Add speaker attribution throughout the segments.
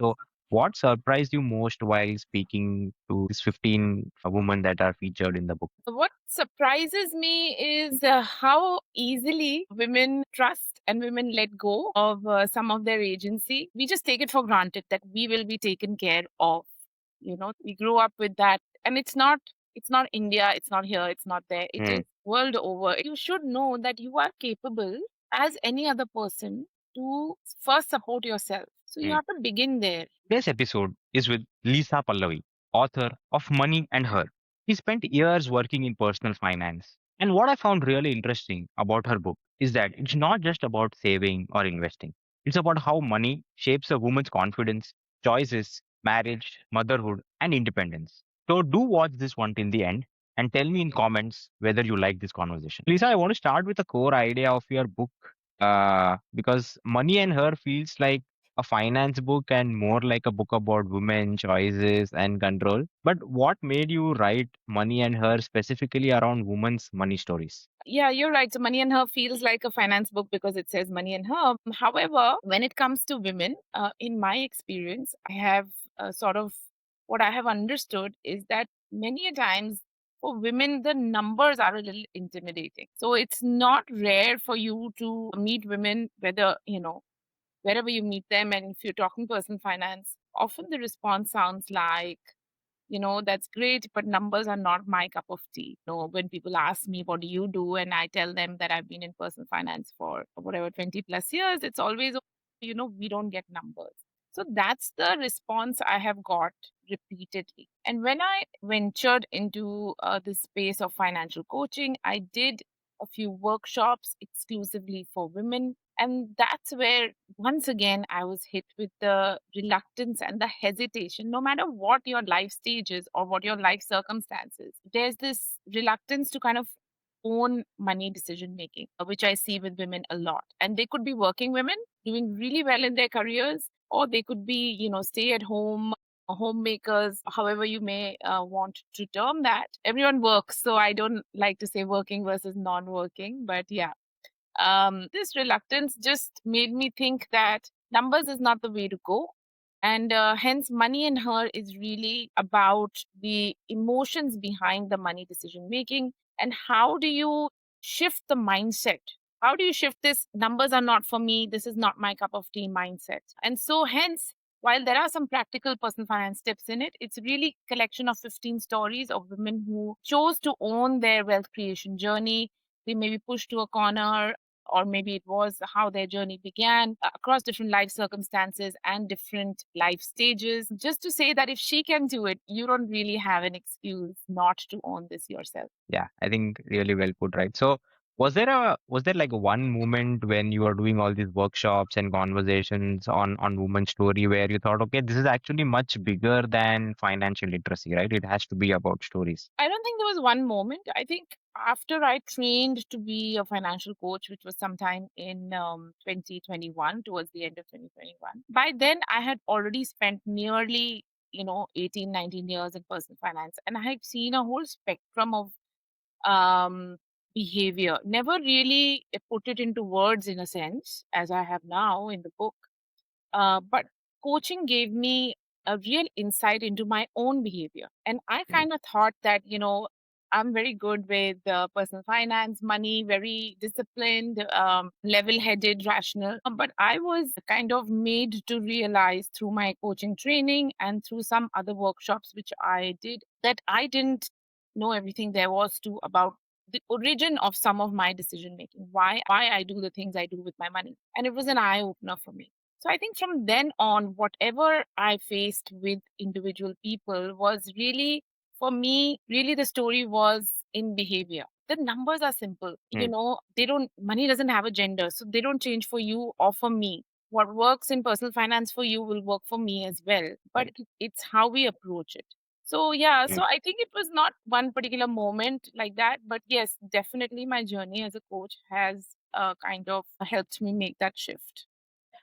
Speaker 1: So, what surprised you most while speaking to these 15 women that are featured in the book?
Speaker 2: What surprises me is how easily women trust and women let go of some of their agency. We just take it for granted that we will be taken care of. We grew up with that, and it's not India, it's not here, it's not there. It
Speaker 1: Hmm.
Speaker 2: is world over. You should know that you are capable as any other person to first support yourself. So you
Speaker 1: Hmm.
Speaker 2: have to begin there.
Speaker 1: Today's episode is with Lisa Pallavi, author of Money and Her. She spent years working in personal finance. And what I found really interesting about her book is that it's not just about saving or investing. It's about how money shapes a woman's confidence, choices, marriage, motherhood, and independence. So do watch this one till the end and tell me in comments whether you like this conversation. Lisa, I want to start with the core idea of your book because Money and Her feels like a finance book and more like a book about women, choices, and control. But what made you write Money and Her specifically around women's money stories?
Speaker 2: Yeah, you're right. So Money and Her feels like a finance book because it says Money and Her. However, when it comes to women, in my experience, I have sort of what I have understood is that many a times for women, the numbers are a little intimidating. So it's not rare for you to meet women, wherever you meet them, and if you're talking personal finance, often the response sounds like, that's great, but numbers are not my cup of tea. When people ask me, what do you do? And I tell them that I've been in personal finance for whatever 20 plus years, it's always, we don't get numbers. So that's the response I have got repeatedly. And when I ventured into this space of financial coaching, I did a few workshops exclusively for women. And that's where, once again, I was hit with the reluctance and the hesitation. No matter what your life stage is or what your life circumstances, there's this reluctance to kind of own money decision making, which I see with women a lot. And they could be working women doing really well in their careers, or they could be, stay at home homemakers, however you may want to term that. Everyone works, so I don't like to say working versus non-working, but yeah, this reluctance just made me think that numbers is not the way to go. And hence, Money and Her is really about the emotions behind the money decision making. And how do you shift the mindset? How do you shift this numbers are not for me, this is not my cup of tea mindset? And so, hence, while there are some practical personal finance tips in it, it's really collection of 15 stories of women who chose to own their wealth creation journey. They may be pushed to a corner, or maybe it was how their journey began across different life circumstances and different life stages. Just to say that if she can do it, you don't really have an excuse not to own this yourself.
Speaker 1: Yeah, I think really well put, right? So, was there like one moment when you were doing all these workshops and conversations on women's story where you thought, okay, this is actually much bigger than financial literacy, right? It has to be about stories.
Speaker 2: I don't think there was one moment. I think after I trained to be a financial coach, which was sometime in 2021, towards the end of 2021, by then I had already spent nearly, 18, 19 years in personal finance. And I had seen a whole spectrum of um, behavior. Never really put it into words in a sense, as I have now in the book. But coaching gave me a real insight into my own behavior. And I
Speaker 1: Mm.
Speaker 2: kind of thought that, I'm very good with personal finance, money, very disciplined, level headed, rational. But I was kind of made to realize through my coaching training and through some other workshops which I did that I didn't know everything there was to about the origin of some of my decision making, why I do the things I do with my money. And it was an eye opener for me. So I think from then on, whatever I faced with individual people was really, for me, really the story was in behavior. The numbers are simple.
Speaker 1: Mm.
Speaker 2: Money doesn't have a gender. So they don't change for you or for me. What works in personal finance for you will work for me as well. But
Speaker 1: Right.
Speaker 2: it's how we approach it. So yeah,
Speaker 1: Mm.
Speaker 2: so I think it was not one particular moment like that, but yes, definitely my journey as a coach has kind of helped me make that shift.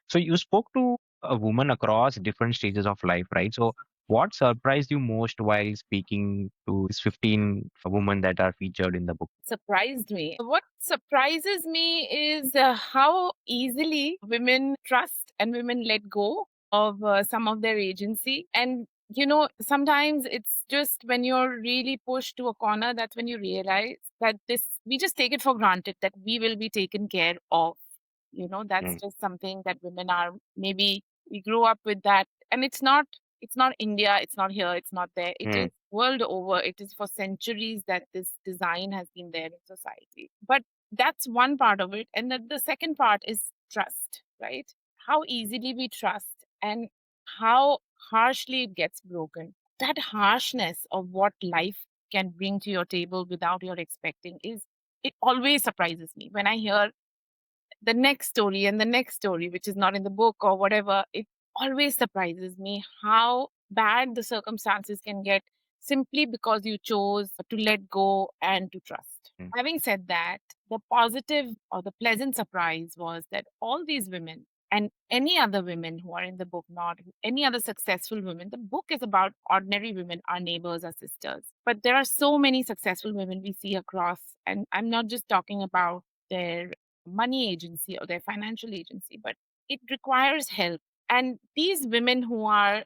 Speaker 1: So you spoke to a woman across different stages of life, right? So what surprised you most while speaking to these 15 women that are featured in the book?
Speaker 2: Surprised me. What surprises me is how easily women trust and women let go of some of their agency. And, sometimes it's just when you're really pushed to a corner, that's when you realize that we just take it for granted that we will be taken care of. That's
Speaker 1: Mm,
Speaker 2: just something that women are, maybe we grew up with that. And it's not India, it's not here, it's not there. It
Speaker 1: mm,
Speaker 2: is world over. It is for centuries that this design has been there in society. But that's one part of it. And the second part is trust, right? How easily we trust and how harshly it gets broken. That harshness of what life can bring to your table without your expecting it always surprises me when I hear the next story and the next story, which is not in the book or whatever. It always surprises me how bad the circumstances can get simply because you chose to let go and to trust.
Speaker 1: mm.
Speaker 2: Having said that, the positive or the pleasant surprise was that all these women and any other women who are in the book, not any other successful women, the book is about ordinary women, our neighbors, our sisters. But there are so many successful women we see across, and I'm not just talking about their money agency or their financial agency, but it requires help. And these women who are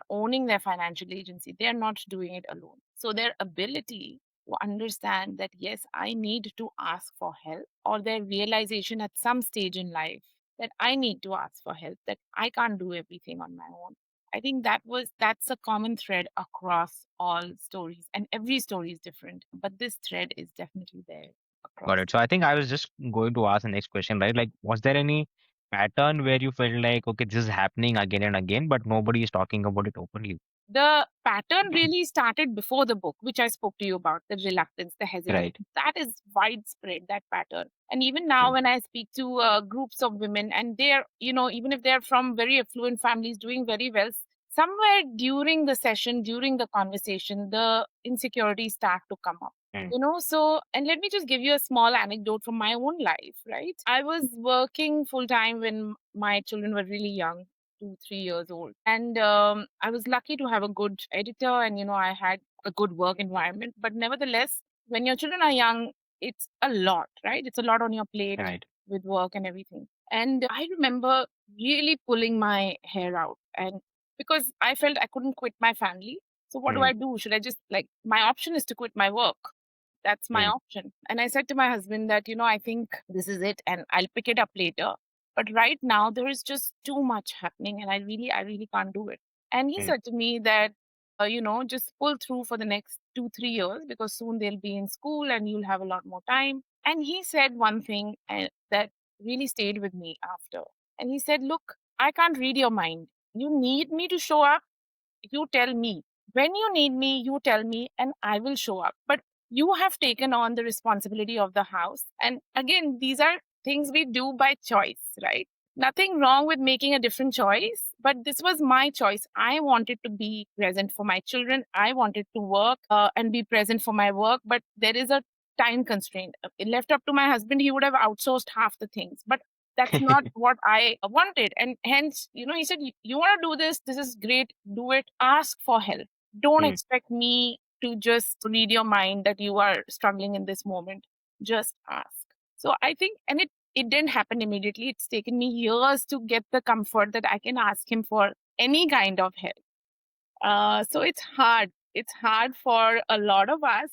Speaker 2: owning their financial agency, they are not doing it alone. So their ability to understand that yes, I need to ask for help, or their realization at some stage in life that I need to ask for help, that I can't do everything on my own. I think that's a common thread across all stories, and every story is different, but this thread is definitely there
Speaker 1: Got
Speaker 2: across.
Speaker 1: it. So I think I was just going to ask the next question, right? Like, was there any pattern where you felt like, okay, this is happening again and again, but nobody is talking about it openly?
Speaker 2: The pattern really started before the book, which I spoke to you about, the reluctance, the hesitance.
Speaker 1: Right.
Speaker 2: That is widespread, that pattern. And even now,
Speaker 1: Mm,
Speaker 2: when I speak to groups of women, and they're, even if they're from very affluent families doing very well, somewhere during the session, during the conversation, the insecurities start to come up.
Speaker 1: mm,
Speaker 2: So, and let me just give you a small anecdote from my own life, right? I was working full time when my children were really young, 2, 3 years old. And I was lucky to have a good editor, and I had a good work environment. But nevertheless, when your children are young, it's a lot, right? It's a lot on your plate
Speaker 1: right.
Speaker 2: with work and everything. And I remember really pulling my hair out, and because I felt I couldn't quit my family. So what do
Speaker 1: Mm,
Speaker 2: I do? Should I just, like, my option is to quit my work. That's my
Speaker 1: mm,
Speaker 2: option. And I said to my husband that, I think this is it and I'll pick it up later. But right now there is just too much happening and I really can't do it. And he
Speaker 1: mm,
Speaker 2: said to me that, just pull through for the next 2, 3 years because soon they'll be in school and you'll have a lot more time. And he said one thing that really stayed with me after. And he said, look, I can't read your mind. You need me to show up, you tell me. When you need me, you tell me, and I will show up. But you have taken on the responsibility of the house. And again, these are things we do by choice, right? Nothing wrong with making a different choice, but this was my choice. I wanted to be present for my children. I wanted to work and be present for my work, but there is a time constraint. Left up to my husband, he would have outsourced half the things. But that's not what I wanted. And hence, he said, you want to do this? This is great. Do it. Ask for help. Don't
Speaker 1: mm.
Speaker 2: expect me to just read your mind that you are struggling in this moment. Just ask. So I think, and it didn't happen immediately. It's taken me years to get the comfort that I can ask him for any kind of help. So it's hard. It's hard for a lot of us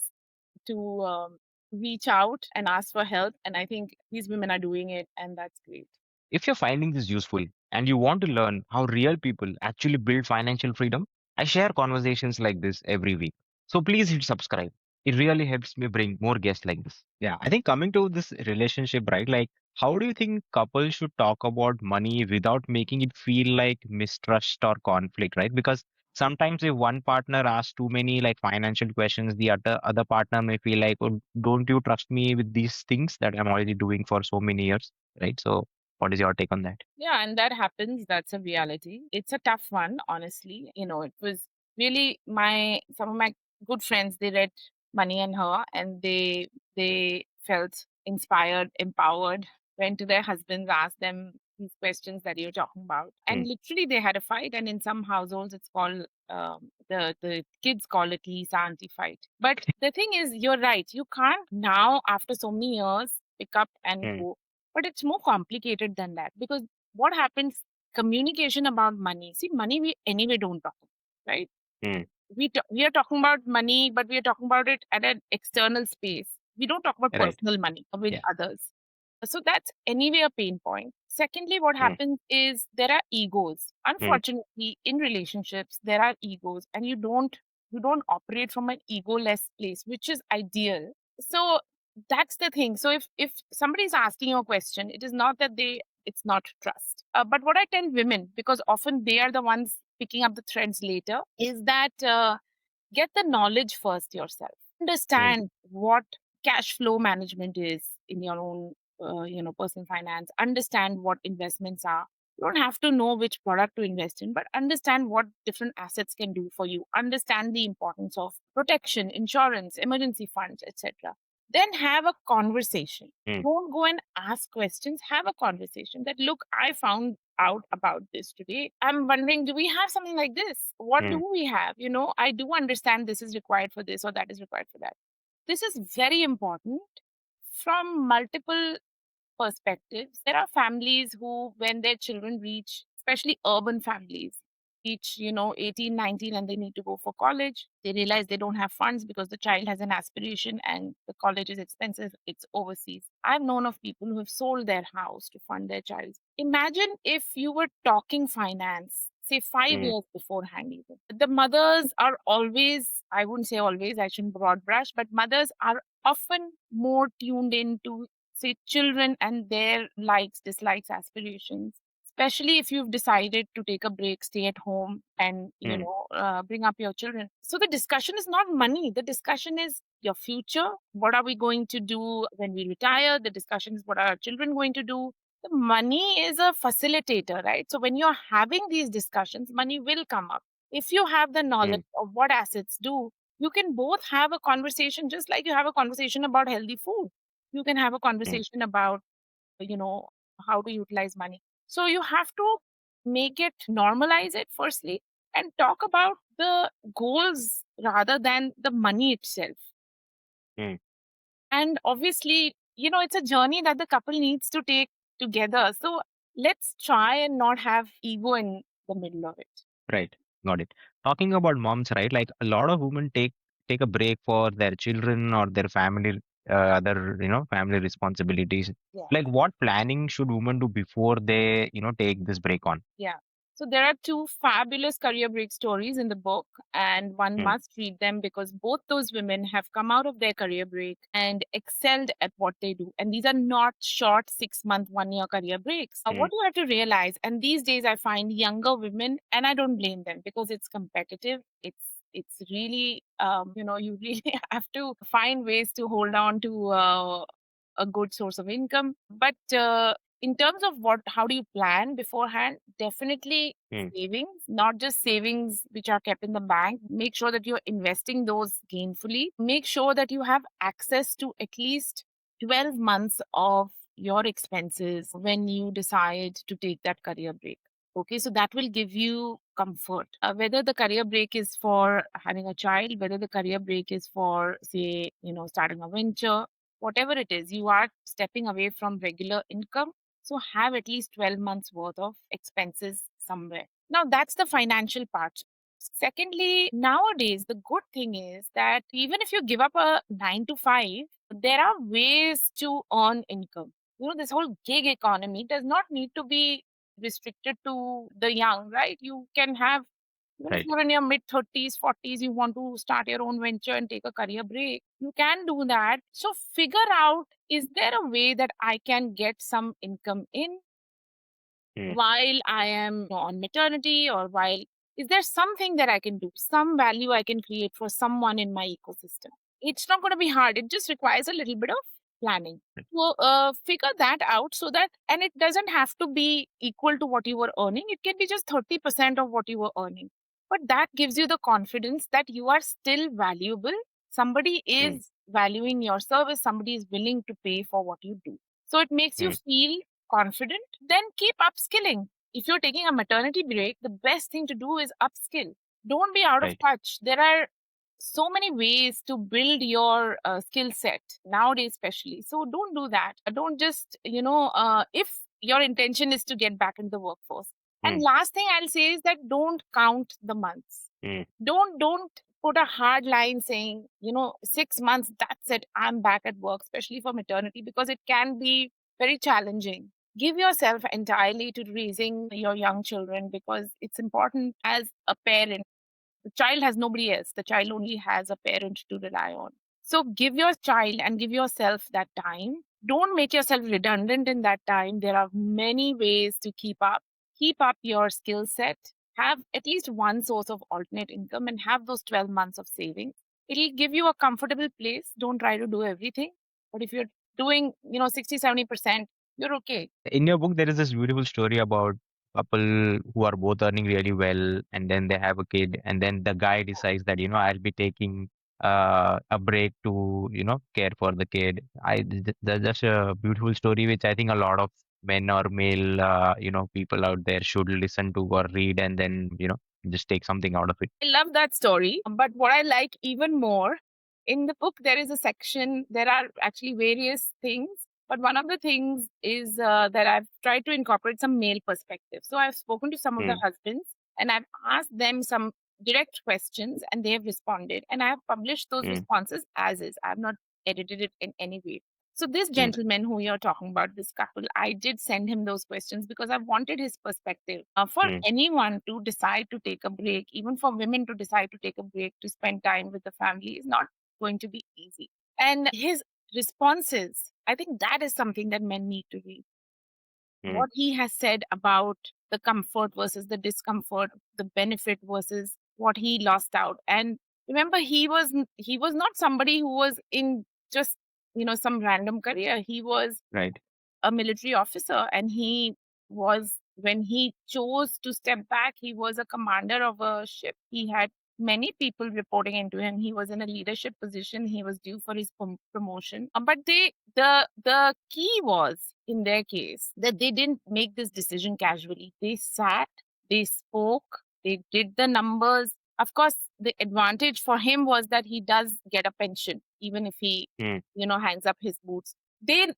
Speaker 2: to reach out and ask for help. And I think these women are doing it, and that's great.
Speaker 1: If you're finding this useful and you want to learn how real people actually build financial freedom, I share conversations like this every week. So please hit subscribe. It really helps me bring more guests like this. Yeah, I think coming to this relationship, right? Like, how do you think couples should talk about money without making it feel like mistrust or conflict, right? Because sometimes if one partner asks too many like financial questions, the other partner may feel like, oh, don't you trust me with these things that I'm already doing for so many years, right? So what is your take on that?
Speaker 2: Yeah, and that happens. That's a reality. It's a tough one, honestly. It was really some of my good friends, they read Money and Her, and they felt inspired, empowered, went to their husbands, asked them these questions that you're talking about.
Speaker 1: Mm,
Speaker 2: And literally they had a fight. And in some households it's called the kids call it Lisa Auntie fight. But the thing is, you're right. You can't now, after so many years, pick up and
Speaker 1: mm,
Speaker 2: go, but it's more complicated than that because what happens? communication about money. See, money we anyway don't talk about, right?
Speaker 1: Mm.
Speaker 2: We are talking about money, but we are talking about it at an external space. We don't talk about
Speaker 1: Right.
Speaker 2: personal money with
Speaker 1: Yeah.
Speaker 2: others. So that's anyway a pain point. Secondly, what
Speaker 1: Mm.
Speaker 2: happens is there are egos.
Speaker 1: Mm.
Speaker 2: Unfortunately, in relationships, there are egos, and you don't operate from an ego-less place, which is ideal. So that's the thing. So if somebody is asking you a question, it is not that it's not trust. But what I tell women, because often they are the ones picking up the threads later, is that get the knowledge first yourself.
Speaker 1: Mm.
Speaker 2: Understand what cash flow management is in your own, personal finance. Understand what investments are. You don't have to know which product to invest in, but understand what different assets can do for you. Understand the importance of protection, insurance, emergency funds, etc. Then have a conversation.
Speaker 1: Mm.
Speaker 2: Don't go and ask questions. Have a conversation that, look, I found out about this today. I'm wondering, do we have something like this? What
Speaker 1: Mm.
Speaker 2: do we have? I do understand this is required for this or that is required for that. This is very important from multiple perspectives. There are families who, when their children reach, especially urban families, reach, 18, 19, and they need to go for college, they realize they don't have funds because the child has an aspiration and the college is expensive, it's overseas. I've known of people who have sold their house to fund their child. Imagine if you were talking finance, say five
Speaker 1: Mm.
Speaker 2: years beforehand, even. The mothers are always, I wouldn't say always, I shouldn't broad brush, but mothers are often more tuned into, say, children and their likes, dislikes, aspirations, especially if you've decided to take a break, stay at home, and
Speaker 1: Mm.
Speaker 2: bring up your children. So the discussion is not money. The discussion is your future. What are we going to do when we retire? The discussion is what are our children going to do? The money is a facilitator, right? So when you're having these discussions, money will come up. If you have the knowledge
Speaker 1: Mm.
Speaker 2: of what assets do, you can both have a conversation, just like you have a conversation about healthy food. You can have a
Speaker 1: Mm.
Speaker 2: conversation about, you know how to utilize money. So you have to make it, normalize it firstly, and talk about the goals rather than the money itself.
Speaker 1: Mm.
Speaker 2: And obviously, it's a journey that the couple needs to take together. So let's try and not have ego in the middle of it.
Speaker 1: Right. Got it. Talking about moms, right? Like a lot of women take a break for their children or their family, other family responsibilities.
Speaker 2: Yeah.
Speaker 1: Like what planning should women do before they take this break on?
Speaker 2: Yeah. So there are two fabulous career break stories in the book, and one
Speaker 1: Mm.
Speaker 2: must read them because both those women have come out of their career break and excelled at what they do. And these are not short 6 month, 1 year career breaks.
Speaker 1: Mm.
Speaker 2: What you have to realize, and these days I find younger women, and I don't blame them because it's competitive. It's really, you really have to find ways to hold on to a good source of income. But in terms of how do you plan beforehand, definitely
Speaker 1: Mm.
Speaker 2: savings, not just savings which are kept in the bank. Make sure that you're investing those gainfully. Make sure that you have access to at least 12 months of your expenses when you decide to take that career break. Okay, so that will give you comfort. Whether the career break is for having a child, whether the career break is for, say, starting a venture, whatever it is, you are stepping away from regular income. So have at least 12 months worth of expenses somewhere. Now, that's the financial part. Secondly, nowadays, the good thing is that even if you give up a 9 to 5, there are ways to earn income. This whole gig economy does not need to be restricted to the young, right? You can have, even if
Speaker 1: Right.
Speaker 2: you're in your mid 30s, 40s, you want to start your own venture and take a career break, you can do that. So figure out, is there a way that I can get some income in
Speaker 1: Mm.
Speaker 2: while I am on maternity, or while, is there something that I can do, some value I can create for someone in my ecosystem? It's not going to be hard. It just requires a little bit of planning.
Speaker 1: Right.
Speaker 2: So figure that out, so that, and it doesn't have to be equal to what you were earning. It can be just 30% of what you were earning. But that gives you the confidence that you are still valuable. Somebody
Speaker 1: Mm.
Speaker 2: is valuing your service. Somebody is willing to pay for what you do. So it makes you
Speaker 1: Mm.
Speaker 2: feel confident. Then keep upskilling. If you're taking a maternity break, the best thing to do is upskill. Don't be out of
Speaker 1: Right.
Speaker 2: touch. There are so many ways to build your skill set nowadays, especially. So don't do that. Don't just, if your intention is to get back into the workforce, And
Speaker 1: mm,
Speaker 2: last thing I'll say is that don't count the months.
Speaker 1: mm.
Speaker 2: Don't put a hard line saying, 6 months, that's it, I'm back at work, especially for maternity, because it can be very challenging. Give yourself entirely to raising your young children, because it's important as a parent. The child has nobody else. The child only has a parent to rely on. So give your child and give yourself that time. Don't make yourself redundant in that time. There are many ways to keep up. Keep up your skill set. Have at least one source of alternate income and have those 12 months of savings. It'll give you a comfortable place. Don't try to do everything. But if you're doing, 60, 70%, you're okay.
Speaker 1: In your book, there is this beautiful story about couple who are both earning really well, and then they have a kid, and then the guy decides that I'll be taking a break to care for the kid. That's just a beautiful story, which I think a lot of men or male people out there should listen to or read, and then just take something out of it.
Speaker 2: I love that story. But what I like even more, in the book, there is a section, there are actually various things. But one of the things is that I've tried to incorporate some male perspective. So I've spoken to some of the
Speaker 1: Mm,
Speaker 2: husbands and I've asked them some direct questions and they have responded. And I have published those
Speaker 1: mm,
Speaker 2: responses as is. I have not edited it in any way. So this
Speaker 1: mm,
Speaker 2: gentleman who you're talking about, this couple, I did send him those questions because I wanted his perspective. For
Speaker 1: mm,
Speaker 2: anyone to decide to take a break, even for women to decide to take a break to spend time with the family, is not going to be easy. And his responses, I think that is something that men need to read.
Speaker 1: mm,
Speaker 2: What he has said about the comfort versus the discomfort, the benefit versus what he lost out. And remember, he was not somebody who was in just some random career. He was
Speaker 1: right.
Speaker 2: a military officer, and he was, when he chose to step back, he was a commander of a ship. He had many people reporting into him. He was in a leadership position. He was due for his promotion. But the key was, in their case, that they didn't make this decision casually. They sat, they spoke, they did the numbers. Of course, the advantage for him was that he does get a pension even if he
Speaker 1: Mm,
Speaker 2: hangs up his boots. They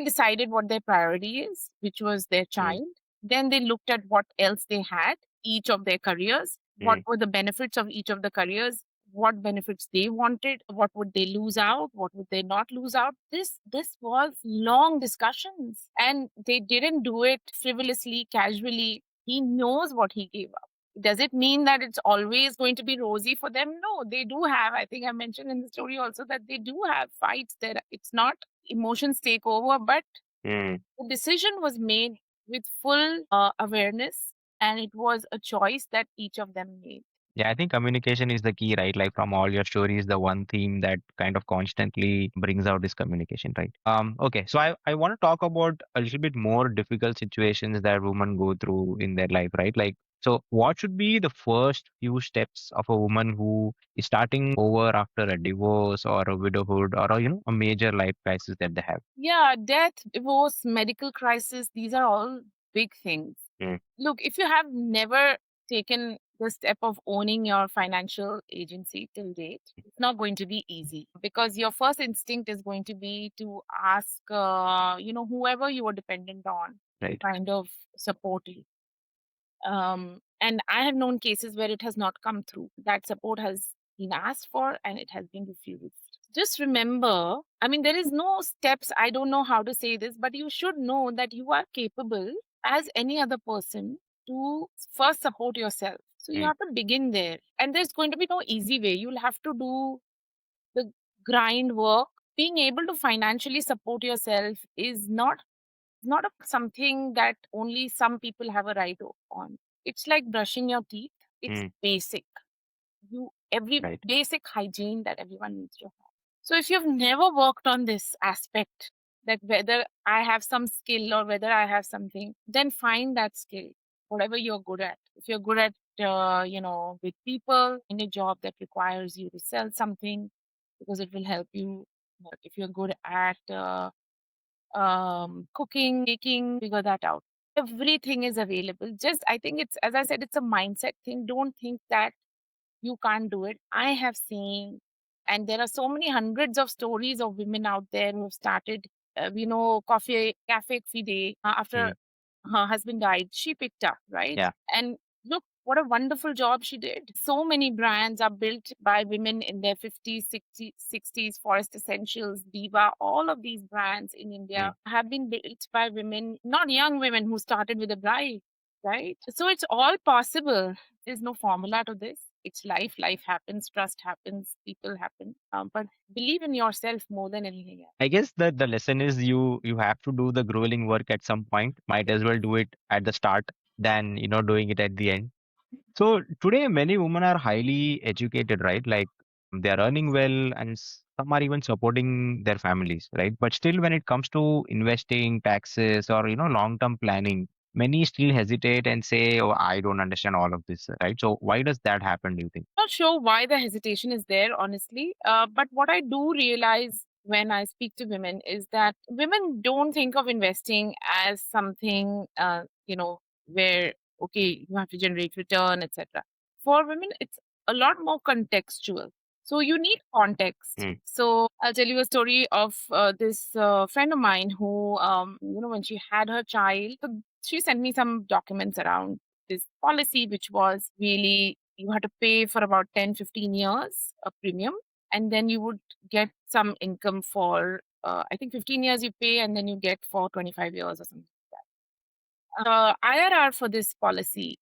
Speaker 2: decided what their priority is, which was their
Speaker 1: mm,
Speaker 2: child. Then they looked at what else they had, each of their careers, what
Speaker 1: mm,
Speaker 2: were the benefits of each of the careers, what benefits they wanted, what would they lose out, what would they not lose out. This was long discussions, and they didn't do it frivolously, casually. He knows what he gave up. Does it mean that it's always going to be rosy for them? No, they do have, I think I mentioned in the story also, that they do have fights there. It's not emotions take over, but
Speaker 1: mm.
Speaker 2: the decision was made with full awareness, and it was a choice that each of them made.
Speaker 1: Yeah, I think communication is the key, right? Like from all your stories, the one theme that kind of constantly brings out is communication, right? Okay, so I want to talk about a little bit more difficult situations that women go through in their life, right? Like, so what should be the first few steps of a woman who is starting over after a divorce or a widowhood or a major life crisis that they have?
Speaker 2: Yeah, death, divorce, medical crisis, these are all big things.
Speaker 1: Mm,
Speaker 2: Look, if you have never taken the step of owning your financial agency till date, it's not going to be easy, because your first instinct is going to be to ask, whoever you are dependent on to
Speaker 1: right.
Speaker 2: kind of support you. And I have known cases where it has not come through. That support has been asked for and it has been refused. Just remember, I mean, there is no steps. I don't know how to say this, but you should know that you are capable as any other person to first support yourself. So you
Speaker 1: Mm,
Speaker 2: have to begin there. And there's going to be no easy way. You'll have to do the grind work. Being able to financially support yourself is not something that only some people have a right on. It's like brushing your teeth. It's
Speaker 1: mm,
Speaker 2: basic. Every
Speaker 1: right.
Speaker 2: basic hygiene that everyone needs to have. So if you've never worked on this aspect, that whether I have some skill or whether I have something, then find that skill, whatever you're good at. If you're good at, with people, in a job that requires you to sell something, because it will help you. If you're good at cooking, baking, figure that out. Everything is available. Just, I think it's, as I said, it's a mindset thing. Don't think that you can't do it. I have seen, and there are so many hundreds of stories of women out there who have started, coffee, cafe fide after
Speaker 1: Mm,
Speaker 2: her husband died, she picked up, right?
Speaker 1: Yeah.
Speaker 2: And look, what a wonderful job she did. So many brands are built by women in their 50s, 60s, 60s. Forest Essentials, Diva, all of these brands in India
Speaker 1: Mm.
Speaker 2: have been built by women, not young women who started with a bride, right? So it's all possible. There's no formula to this. It's life. Life happens, trust happens, people happen. But believe in yourself more than anything else.
Speaker 1: I guess that the lesson is you have to do the grueling work at some point. Might as well do it at the start than doing it at the end. So today, many women are highly educated, right? Like they are earning well, and some are even supporting their families, right? But still, when it comes to investing, taxes, or long-term planning, many still hesitate and say, "Oh, I don't understand all of this," right? So why does that happen? Do you think?
Speaker 2: Not sure why the hesitation is there, honestly. But what I do realize when I speak to women is that women don't think of investing as something, where, okay, you have to generate return, etc. For women, it's a lot more contextual. So you need context.
Speaker 1: Mm.
Speaker 2: So I'll tell you a story of this friend of mine who, when she had her child, so she sent me some documents around this policy, which was really you had to pay for about 10, 15 years a premium, and then you would get some income for, I think 15 years you pay, and then you get for 25 years or something like that. The IRR for this policy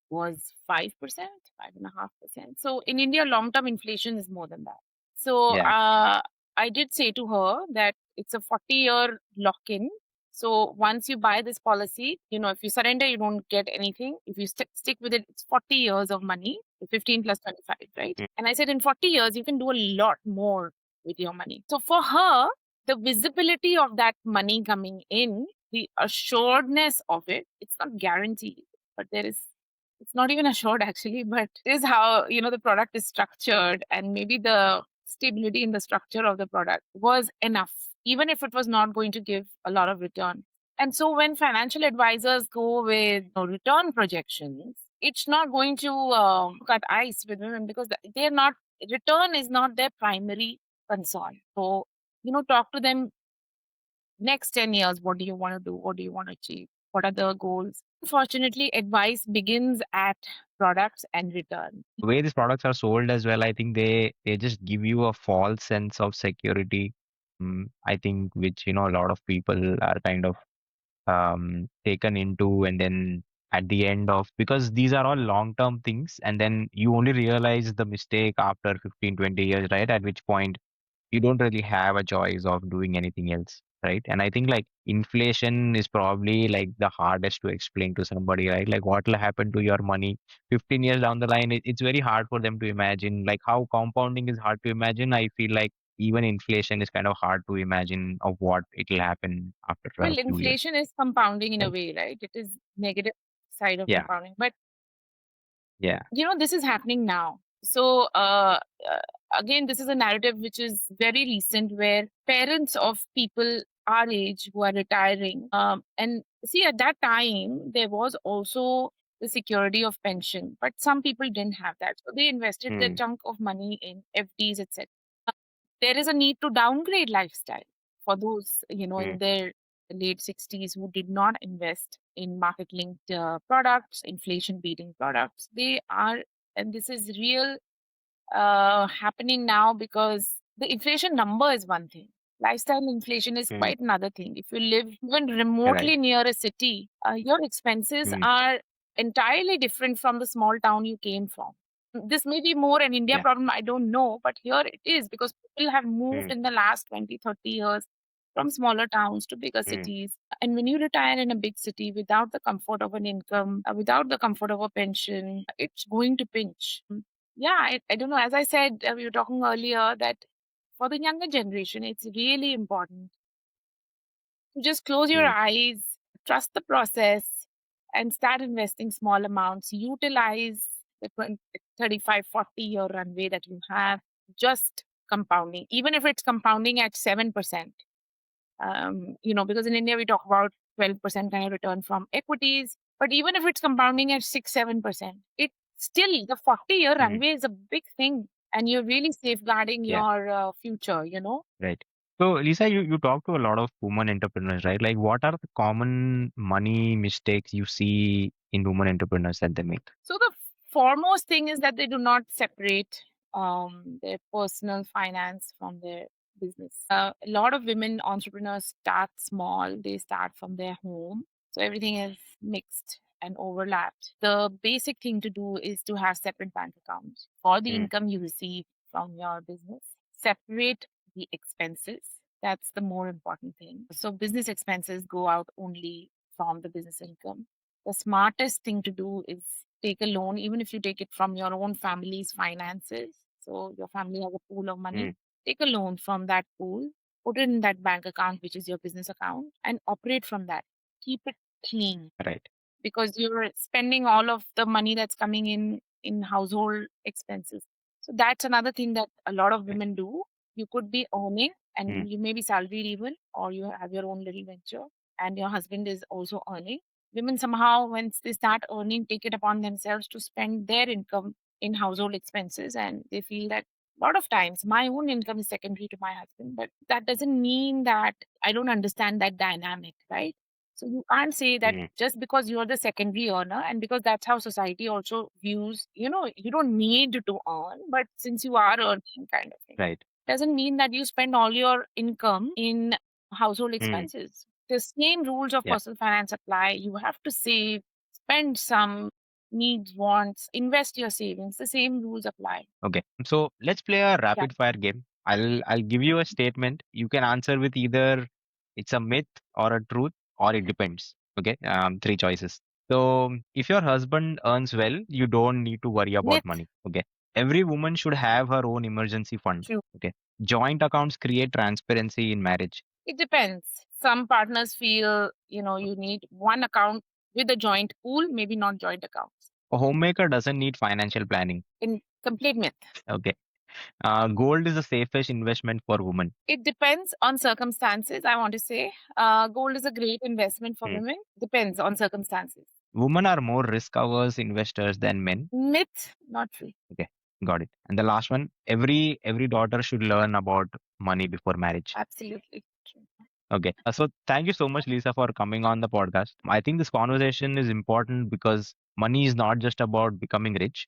Speaker 2: was 5%, 5.5%. So in India, long term inflation is more than that. So
Speaker 1: Yeah.
Speaker 2: I did say to her that it's a 40-year lock in. So once you buy this policy, if you surrender, you don't get anything. If you stick with it, it's 40 years of money, 15 plus 25, right?
Speaker 1: Mm.
Speaker 2: And I said, in 40 years, you can do a lot more with your money. So for her, the visibility of that money coming in, the assuredness of it, it's not guaranteed, but it's not even assured actually, but it is how the product is structured, and maybe the stability in the structure of the product was enough, even if it was not going to give a lot of return. And so when financial advisors go with return projections, it's not going to cut ice with women, because they're not, return is not their primary concern. So talk to them. Next 10 years, what do you want to do? What do you want to achieve? What are the goals? Unfortunately, advice begins at products and return.
Speaker 1: The way these products are sold as well, I think they just give you a false sense of security. I think which a lot of people are kind of taken into, and then at the end of, because these are all long term things, and then you only realize the mistake after 15, 20 years, right? At which point you don't really have a choice of doing anything else, right? And I think like inflation is probably like the hardest to explain to somebody, right? Like what will happen to your money 15 years down the line? It's very hard for them to imagine. Like how compounding is hard to imagine, I feel like even inflation is kind of hard to imagine of what it will happen after a
Speaker 2: Well,
Speaker 1: few years,
Speaker 2: inflation is compounding in a
Speaker 1: right?
Speaker 2: way, right? It is negative side of
Speaker 1: Yeah.
Speaker 2: compounding. But
Speaker 1: Yeah.
Speaker 2: this is happening now. So again, this is a narrative which is very recent, where parents of people our age who are retiring, and see, at that time there was also the security of pension, but some people didn't have that, so they invested their
Speaker 1: Mm.
Speaker 2: chunk of money in FDs, etc. There is a need to downgrade lifestyle for those in
Speaker 1: Mm.
Speaker 2: their late 60s who did not invest in market linked products, inflation beating products. They are, and this is real, happening now, because the inflation number is one thing. Lifestyle inflation is
Speaker 1: Mm.
Speaker 2: quite another thing. If you live even remotely
Speaker 1: Right.
Speaker 2: near a city, your expenses
Speaker 1: Mm.
Speaker 2: are entirely different from the small town you came from. This may be more an India
Speaker 1: Yeah.
Speaker 2: problem, I don't know, but here it is, because people have moved
Speaker 1: Mm.
Speaker 2: in the last 20, 30 years from smaller towns to bigger
Speaker 1: Mm.
Speaker 2: cities. And when you retire in a big city without the comfort of an income, without the comfort of a pension, it's going to pinch. Yeah, I don't know. As I said, we were talking earlier that for the younger generation, it's really important to just close your
Speaker 1: Mm.
Speaker 2: eyes, trust the process, and start investing small amounts. Utilize the 20, 35, 40-year runway that you have, just compounding, even if it's compounding at 7%. Because in India we talk about 12% kind of return from equities, but even if it's compounding at 6, 7%, it still, the 40-year
Speaker 1: Mm.
Speaker 2: runway is a big thing, and you're really safeguarding
Speaker 1: Yeah.
Speaker 2: your future.
Speaker 1: Right. So, Lisa, you talk to a lot of women entrepreneurs, right? Like, what are the common money mistakes you see in women entrepreneurs that they make?
Speaker 2: So the foremost thing is that they do not separate their personal finance from their business. A lot of women entrepreneurs start small. They start from their home, so everything is mixed and overlapped. The basic thing to do is to have separate bank accounts for the
Speaker 1: Mm,
Speaker 2: income you receive from your business. Separate the expenses. That's the more important thing. So business expenses go out only from the business income. The smartest thing to do is take a loan, even if you take it from your own family's finances. So your family has a pool of money.
Speaker 1: mm,
Speaker 2: Take a loan from that pool, put it in that bank account, which is your business account, and operate from that. Keep it clean
Speaker 1: right.
Speaker 2: because you're spending all of the money that's coming in household expenses. So that's another thing that a lot of
Speaker 1: Right.
Speaker 2: women do. You could be earning
Speaker 1: Mm,
Speaker 2: and you may be salaried even, or you have your own little venture and your husband is also earning. Women somehow, once they start earning, take it upon themselves to spend their income in household expenses, and they feel that a lot of times my own income is secondary to my husband, but that doesn't mean that I don't understand that dynamic, right? So you can't say that
Speaker 1: mm,
Speaker 2: just because you're the secondary earner and because that's how society also views, you don't need to earn, but since you are earning kind of thing,
Speaker 1: right.
Speaker 2: doesn't mean that you spend all your income in household
Speaker 1: Mm,
Speaker 2: expenses. The same rules of
Speaker 1: yeah.
Speaker 2: personal finance apply. You have to save, spend some needs, wants, invest your savings. The same rules apply.
Speaker 1: Okay. So let's play a
Speaker 2: Yeah.
Speaker 1: rapid fire game. I'll give you a statement. You can answer with either it's a myth or a truth or it depends. Okay. Three choices. So if your husband earns well, you don't need to worry about
Speaker 2: Myth.
Speaker 1: money. Okay. Every woman should have her own emergency fund.
Speaker 2: True.
Speaker 1: Okay. Joint accounts create transparency in marriage.
Speaker 2: It depends. Some partners feel, you need one account with a joint pool, maybe not joint accounts.
Speaker 1: A homemaker doesn't need financial planning.
Speaker 2: In complete myth.
Speaker 1: Okay. Gold is the safest investment for women.
Speaker 2: It depends on circumstances, I want to say. Gold is a great investment for
Speaker 1: Hmm.
Speaker 2: women. Depends on circumstances.
Speaker 1: Women are more risk averse investors than men.
Speaker 2: Myth, not true.
Speaker 1: Okay, got it. And the last one, every daughter should learn about money before marriage.
Speaker 2: Absolutely true.
Speaker 1: Okay. So thank you so much, Lisa, for coming on the podcast. I think this conversation is important because money is not just about becoming rich.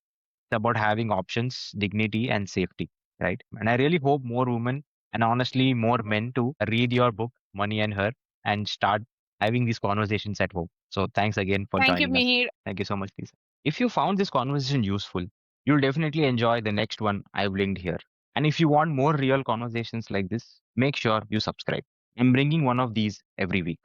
Speaker 1: It's about having options, dignity, and safety, right? And I really hope more women and honestly more men too read your book, Money and Her, and start having these conversations at home. So thanks again for
Speaker 2: Thank you,
Speaker 1: joining us.
Speaker 2: Mihir.
Speaker 1: Thank you so much, Lisa. If you found this conversation useful, you'll definitely enjoy the next one I've linked here. And if you want more real conversations like this, make sure you subscribe. I'm bringing one of these every week.